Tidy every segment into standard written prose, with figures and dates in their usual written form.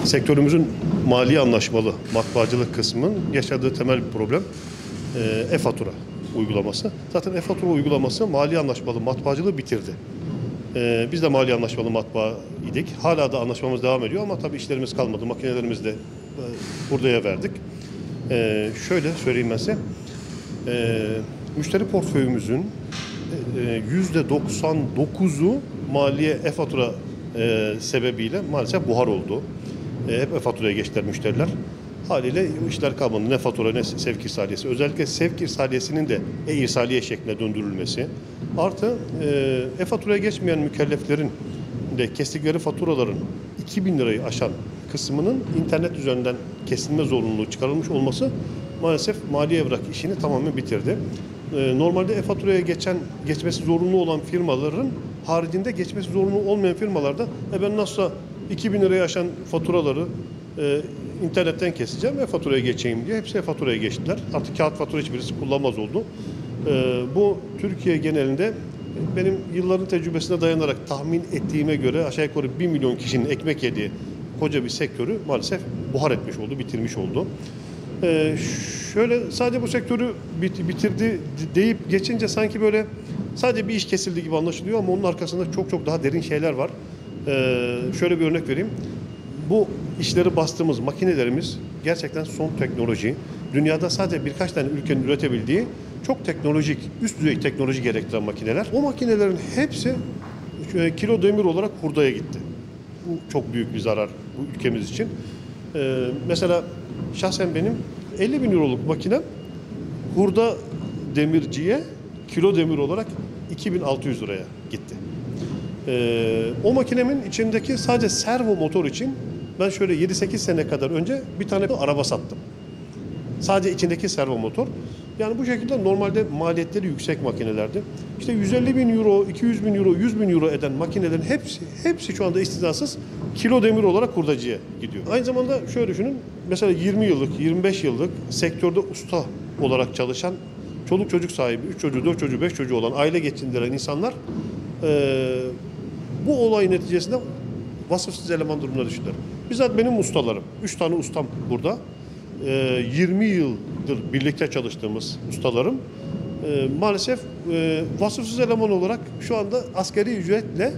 Sektörümüzün mali anlaşmalı matbaacılık kısmının yaşadığı temel bir problem e-fatura uygulaması. Zaten e-fatura uygulaması mali anlaşmalı matbaacılığı bitirdi. Biz de mali anlaşmalı matbaa idik. Hala da anlaşmamız devam ediyor ama tabii işlerimiz kalmadı. Makinelerimizi de buraya verdik. Şöyle söyleyeyim ben size. Müşteri portföyümüzün %99'u maliye e-fatura sebebiyle maalesef buhar oldu. Hep e-faturaya geçtiler müşteriler. Haliyle işler kalmadı. Ne fatura ne sevk irsaliyesi. Özellikle sevk irsaliyesinin de e-irsaliye şekline döndürülmesi. Artı e-faturaya geçmeyen mükelleflerin de kestikleri faturaların 2.000 lirayı aşan kısmının internet üzerinden kesilme zorunluluğu çıkarılmış olması maalesef mali evrak işini tamamen bitirdi. Normalde e-faturaya geçmesi zorunlu olan firmaların haricinde geçmesi zorunlu olmayan firmalarda ben nasılsa 2.000 liraya aşan faturaları internetten keseceğim, e-faturaya geçeyim diye hepsi e-faturaya geçtiler. Artık kağıt fatura hiçbirisi kullanmaz oldu. Bu Türkiye genelinde benim yılların tecrübesine dayanarak tahmin ettiğime göre aşağı yukarı 1 milyon kişinin ekmek yediği koca bir sektörü maalesef buhar etmiş oldu, bitirmiş oldu. Şöyle sadece bu sektörü bitirdi deyip geçince sanki böyle sadece bir iş kesildi gibi anlaşılıyor ama onun arkasında çok çok daha derin şeyler var. Şöyle bir örnek vereyim. Bu işleri bastığımız makinelerimiz gerçekten son teknoloji. Dünyada sadece birkaç tane ülkenin üretebildiği çok teknolojik, üst düzey teknoloji gerektiren makineler. O makinelerin hepsi kilo demir olarak hurdaya gitti. Bu çok büyük bir zarar bu ülkemiz için. Mesela şahsen benim 50.000 euroluk makinem hurda demirciye kilo demir olarak 2.600 liraya gitti. O makinemin içindeki sadece servo motor için ben şöyle 7-8 sene kadar önce bir tane araba sattım. Sadece içindeki servo motor. Yani bu şekilde normalde maliyetleri yüksek makinelerdi. İşte 150.000 euro, 200.000 euro, 100.000 euro eden makinelerin hepsi şu anda istisnasız kilo demir olarak hurdacıya gidiyor. Aynı zamanda şöyle düşünün. Mesela 20 yıllık, 25 yıllık sektörde usta olarak çalışan, çoluk çocuk sahibi, 3 çocuğu, 4 çocuğu, 5 çocuğu olan, aile geçindiren insanlar bu olay neticesinde vasıfsız eleman durumuna düştüler. Bizzat benim ustalarım, 3 tane ustam burada. 20 yıldır birlikte çalıştığımız ustalarım maalesef vasıfsız eleman olarak şu anda asgari ücretle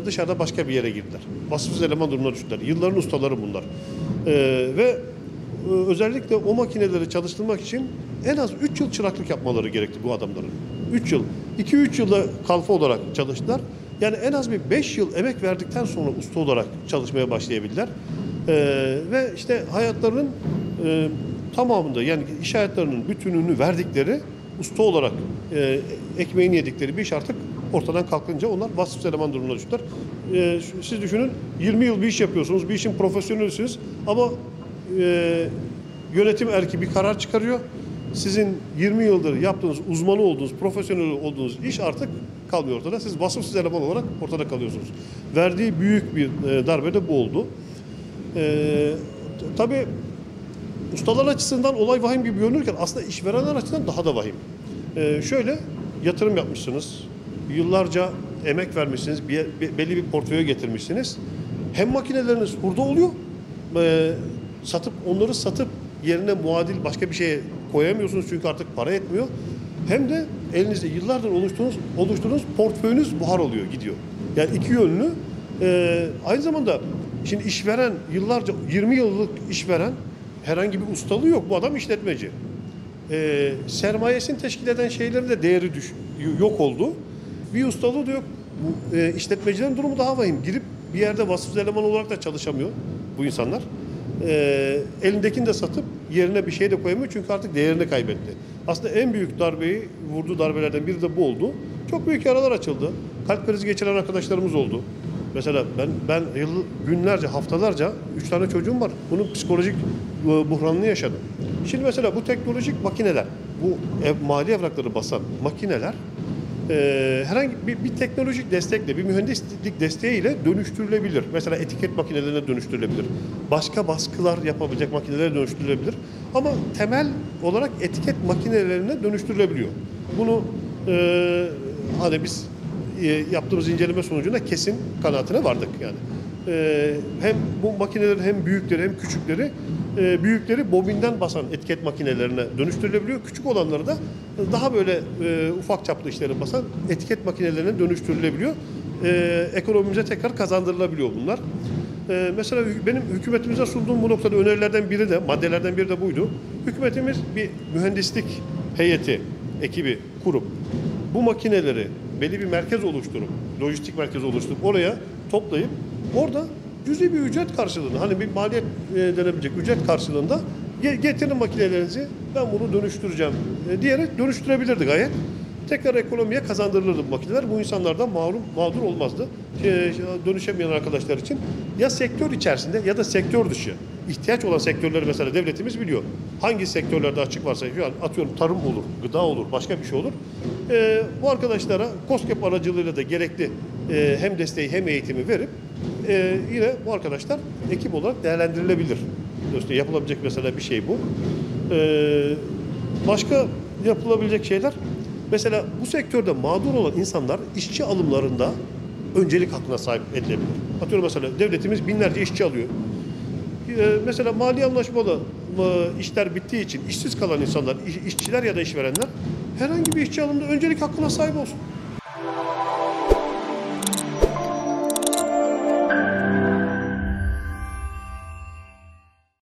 dışarıda başka bir yere girdiler. Vasıfsız eleman durumuna düştüler. Yılların ustaları bunlar. Ve özellikle o makineleri çalıştırmak için en az 3 yıl çıraklık yapmaları gerekti bu adamların. 3 yıl. 2-3 yılda kalfa olarak çalıştılar. Yani en az bir 5 yıl emek verdikten sonra usta olarak çalışmaya başlayabildiler. Ve işte hayatlarının tamamında yani iş hayatlarının bütününü verdikleri usta olarak ekmeğini yedikleri bir iş artık ortadan kalkınca onlar vasıfsız eleman durumuna düştüler. Siz düşünün 20 yıl bir iş yapıyorsunuz, bir işin profesyonelisiniz ama yönetim erki bir karar çıkarıyor. Sizin 20 yıldır yaptığınız, uzmanı olduğunuz, profesyonel olduğunuz iş artık kalmıyor ortada. Siz vasıfsız eleman olarak ortada kalıyorsunuz. Verdiği büyük bir darbe de bu oldu. Tabii ustalar açısından olay vahim gibi görünürken aslında işverenler açısından daha da vahim. Şöyle yatırım yapmışsınız, yıllarca emek vermişsiniz, belli bir portföye getirmişsiniz. Hem makineleriniz hurda oluyor, onları satıp yerine muadil başka bir şeye koyamıyorsunuz çünkü artık para etmiyor. Hem de elinizde yıllardır oluşturduğunuz portföyünüz buhar oluyor, gidiyor. Yani iki yönlü. Aynı zamanda şimdi işveren yıllarca 20 yıllık işveren herhangi bir ustalığı yok. Bu adam işletmeci. Sermayesini teşkil eden şeylerin de değeri yok oldu. Bir ustalığı da yok. Bu işletmecilerin durumu daha vahim. Girip bir yerde vasıfsız eleman olarak da çalışamıyor bu insanlar. Elindekini de satıp yerine bir şey de koyamıyor çünkü artık değerini kaybetti. Aslında en büyük darbeyi vurduğu darbelerden biri de bu oldu. Çok büyük yaralar açıldı. Kalp krizi geçiren arkadaşlarımız oldu. Mesela ben günlerce, haftalarca 3 tane çocuğum var. Bunun psikolojik buhranını yaşadım. Şimdi mesela bu teknolojik makineler, bu mali evrakları basan makineler herhangi bir teknolojik destekle, bir mühendislik desteğiyle dönüştürülebilir. Mesela etiket makinelerine dönüştürülebilir. Başka baskılar yapabilecek makinelere dönüştürülebilir. Ama temel olarak etiket makinelerine dönüştürülebiliyor. Bunu hani biz yaptığımız inceleme sonucunda kesin kanaatine vardık yani. Hem bu makinelerin hem büyükleri hem küçükleri, büyükleri bobinden basan etiket makinelerine dönüştürülebiliyor. Küçük olanları da daha böyle ufak çaplı işleri basan etiket makinelerine dönüştürülebiliyor. Ekonomimize tekrar kazandırılabiliyor bunlar. Mesela benim hükümetimize sunduğum bu noktada önerilerden biri de, maddelerden biri de buydu. Hükümetimiz bir mühendislik heyeti, ekibi kurup bu makineleri belli bir merkez oluşturup, lojistik merkezi oluşturup oraya toplayıp orada cüzi bir ücret karşılığında, hani bir maliyet denebilecek ücret karşılığında getirin makinelerinizi, ben bunu dönüştüreceğim diyerek dönüştürebilirdi gayet. Tekrar ekonomiye kazandırılırdı bu makineler. Bu insanlardan mağdur olmazdı. Dönüşemeyen arkadaşlar için ya sektör içerisinde ya da sektör dışı ihtiyaç olan sektörleri mesela devletimiz biliyor. Hangi sektörlerde açık varsa, şu an atıyorum tarım olur, gıda olur, başka bir şey olur. Bu arkadaşlara KOSGEB aracılığıyla da gerekli hem desteği hem eğitimi verip yine bu arkadaşlar ekip olarak değerlendirilebilir. İşte yapılabilecek mesela bir şey bu. Başka yapılabilecek şeyler, mesela bu sektörde mağdur olan insanlar işçi alımlarında öncelik hakkına sahip edilebilir. Atıyorum mesela devletimiz binlerce işçi alıyor. Mesela mali anlaşmalı işler bittiği için işsiz kalan insanlar, işçiler ya da işverenler herhangi bir işçi alımında öncelik hakkına sahip olsun.